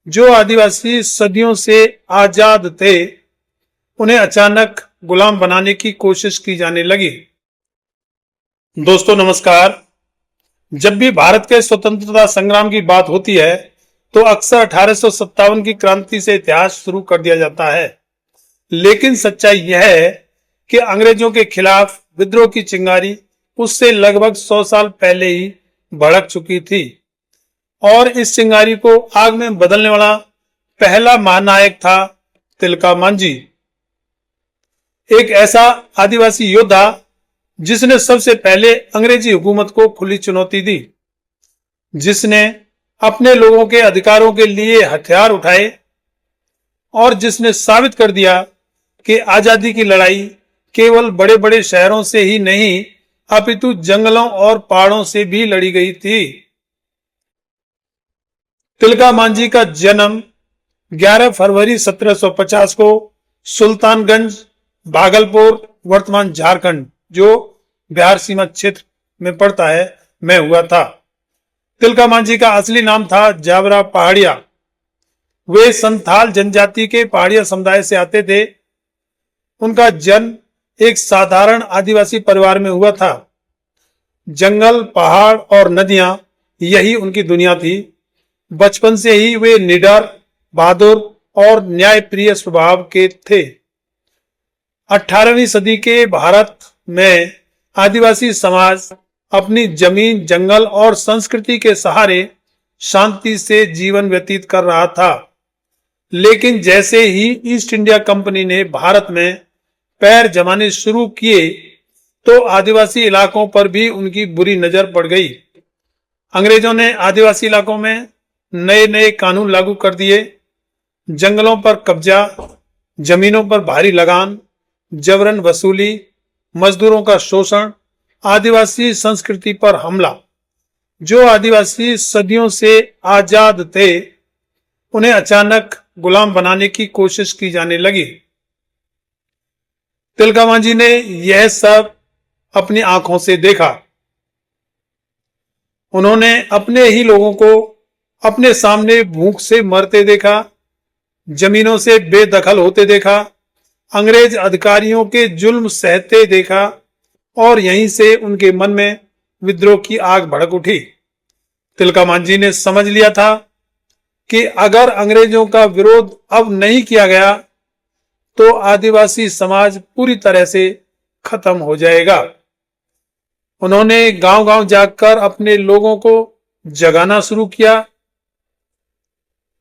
जो आदिवासी सदियों से आजाद थे, उन्हें अचानक गुलाम बनाने की कोशिश की जाने लगी। दोस्तों नमस्कार। जब भी भारत के स्वतंत्रता संग्राम की बात होती है तो अक्सर 1857 की क्रांति से इतिहास शुरू कर दिया जाता है। लेकिन सच्चाई यह है कि अंग्रेजों के खिलाफ विद्रोह की चिंगारी उससे लगभग 100 साल पहले ही भड़क चुकी थी और इस चिंगारी को आग में बदलने वाला पहला महानायक था तिलका मांझी, एक ऐसा आदिवासी योद्धा जिसने सबसे पहले अंग्रेजी हुकूमत को खुली चुनौती दी, जिसने अपने लोगों के अधिकारों के लिए हथियार उठाए और जिसने साबित कर दिया कि आजादी की लड़ाई केवल बड़े बड़े शहरों से ही नहीं अपितु जंगलों और पहाड़ों से भी लड़ी गई थी। तिलका मांझी का जन्म 11 फरवरी 1750 को सुल्तानगंज, भागलपुर, वर्तमान झारखंड जो बिहार सीमा क्षेत्र में पड़ता है, में हुआ था। तिलका मांझी का असली नाम था जावरा पहाड़िया। वे संथाल जनजाति के पहाड़िया समुदाय से आते थे। उनका जन्म एक साधारण आदिवासी परिवार में हुआ था। जंगल, पहाड़ और नदियां यही उनकी दुनिया थी। बचपन से ही वे निडर, बहादुर और न्यायप्रिय स्वभाव के थे। 18वीं सदी के भारत में आदिवासी समाज अपनी जमीन, जंगल और संस्कृति के सहारे शांति से जीवन व्यतीत कर रहा था। लेकिन जैसे ही ईस्ट इंडिया कंपनी ने भारत में पैर जमाने शुरू किए तो आदिवासी इलाकों पर भी उनकी बुरी नजर पड़ गई। अंग्रेजों ने आदिवासी इलाकों में नए नए कानून लागू कर दिए। जंगलों पर कब्जा, जमीनों पर भारी लगान, जबरन वसूली, मजदूरों का शोषण, आदिवासी संस्कृति पर हमला। जो आदिवासी सदियों से आजाद थे, उन्हें अचानक गुलाम बनाने की कोशिश की जाने लगी। तिलका मांझी ने यह सब अपनी आंखों से देखा। उन्होंने अपने ही लोगों को अपने सामने भूख से मरते देखा, जमीनों से बेदखल होते देखा, अंग्रेज अधिकारियों के जुल्म सहते देखा और यहीं से उनके मन में विद्रोह की आग भड़क उठी। तिलका मांझी ने समझ लिया था कि अगर अंग्रेजों का विरोध अब नहीं किया गया तो आदिवासी समाज पूरी तरह से खत्म हो जाएगा। उन्होंने गांव-गांव जाकर अपने लोगों को जगाना शुरू किया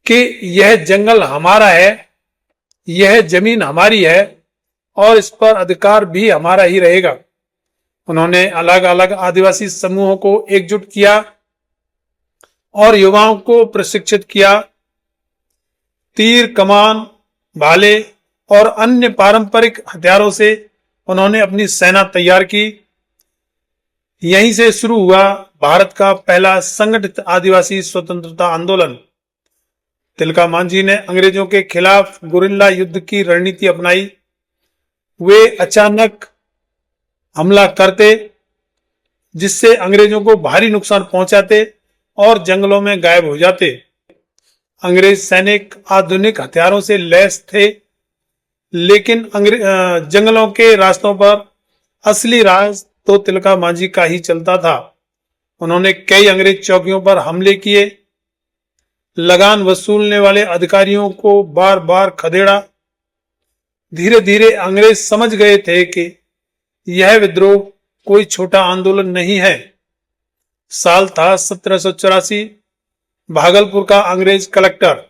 कि यह जंगल हमारा है, यह जमीन हमारी है और इस पर अधिकार भी हमारा ही रहेगा। उन्होंने अलग अलग आदिवासी समूहों को एकजुट किया और युवाओं को प्रशिक्षित किया। तीर, कमान, भाले और अन्य पारंपरिक हथियारों से उन्होंने अपनी सेना तैयार की। यहीं से शुरू हुआ भारत का पहला संगठित आदिवासी स्वतंत्रता आंदोलन। तिलका मांझी ने अंग्रेजों के खिलाफ गुरिल्ला युद्ध की रणनीति अपनाई। वे अचानक हमला करते, जिससे अंग्रेजों को भारी नुकसान पहुंचाते और जंगलों में गायब हो जाते। अंग्रेज सैनिक आधुनिक हथियारों से लैस थे, लेकिन जंगलों के रास्तों पर असली राज तो तिलका मांझी का ही चलता था। उन्होंने कई अंग्रेज चौकियों पर हमले किए, लगान वसूलने वाले अधिकारियों को बार बार खदेड़ा। धीरे धीरे अंग्रेज समझ गए थे कि यह विद्रोह कोई छोटा आंदोलन नहीं है। साल था 1784। भागलपुर का अंग्रेज कलेक्टर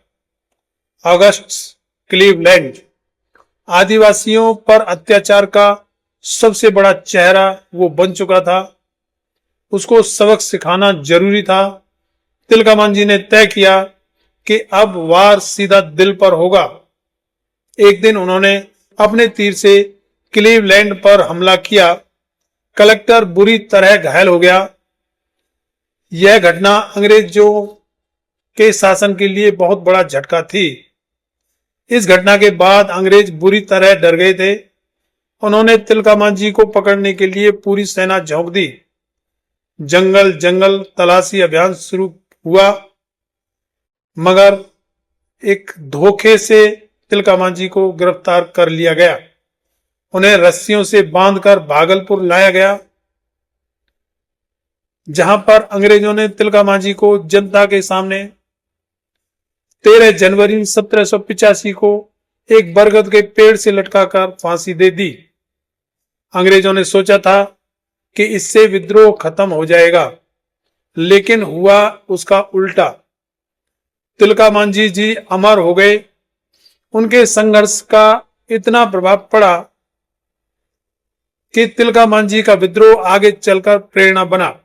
ऑगस्ट क्लीवलैंड आदिवासियों पर अत्याचार का सबसे बड़ा चेहरा वो बन चुका था। उसको सबक सिखाना जरूरी था। तिलका मांझी ने तय किया कि अब वार सीधा दिल पर होगा। एक दिन उन्होंने अपने तीर से क्लीवलैंड पर हमला किया। कलेक्टर बुरी तरह घायल हो गया। यह घटना अंग्रेजों के शासन के लिए बहुत बड़ा झटका थी। इस घटना के बाद अंग्रेज बुरी तरह डर गए थे। उन्होंने तिलका मांझी को पकड़ने के लिए पूरी सेना झोंक दी। जंगल जंगल तलाशी अभियान शुरू हुआ, मगर एक धोखे से तिलका मांझी को गिरफ्तार कर लिया गया। उन्हें रस्सियों से बांधकर भागलपुर लाया गया, जहां पर अंग्रेजों ने तिलका मांझी को जनता के सामने 13 जनवरी 1785 को एक बरगद के पेड़ से लटकाकर फांसी दे दी। अंग्रेजों ने सोचा था कि इससे विद्रोह खत्म हो जाएगा, लेकिन हुआ उसका उल्टा। तिलका मांझी जी अमर हो गए। उनके संघर्ष का इतना प्रभाव पड़ा कि तिलका मांझी का विद्रोह आगे चलकर प्रेरणा बना।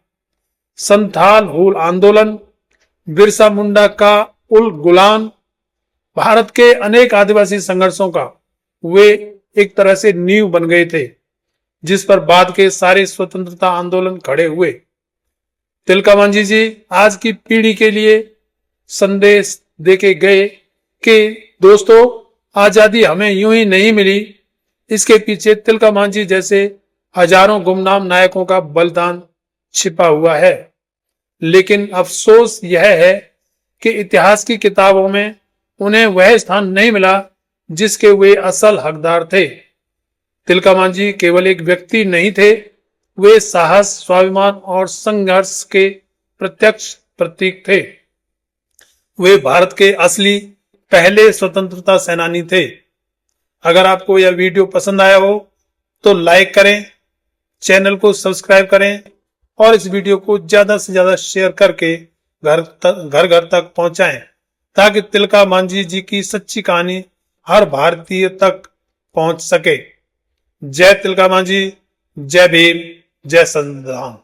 संथाल हुल आंदोलन, बिरसा मुंडा का उल गुलान, भारत के अनेक आदिवासी संघर्षों का वे एक तरह से नींव बन गए थे, जिस पर बाद के सारे स्वतंत्रता आंदोलन खड़े हुए। तिलका मांझी जी आज की पीढ़ी के लिए संदेश देके गए कि दोस्तों, आजादी हमें यूं ही नहीं मिली, इसके पीछे तिलका मांझी जैसे हजारों गुमनाम नायकों का बलिदान छिपा हुआ है। लेकिन अफसोस यह है कि इतिहास की किताबों में उन्हें वह स्थान नहीं मिला जिसके वे असल हकदार थे। तिलका मांझी केवल एक व्यक्ति नहीं थे, वे साहस, स्वाभिमान और संघर्ष के प्रत्यक्ष प्रतीक थे। वे भारत के असली पहले स्वतंत्रता सेनानी थे। अगर आपको यह वीडियो पसंद आया हो तो लाइक करें, चैनल को सब्सक्राइब करें और इस वीडियो को ज्यादा से ज्यादा शेयर करके घर घर तक पहुंचाएं, ताकि तिलका मांझी जी की सच्ची कहानी हर भारतीय तक पहुंच सके। जय तिलका मांझी, जय भीम, जय संविधान।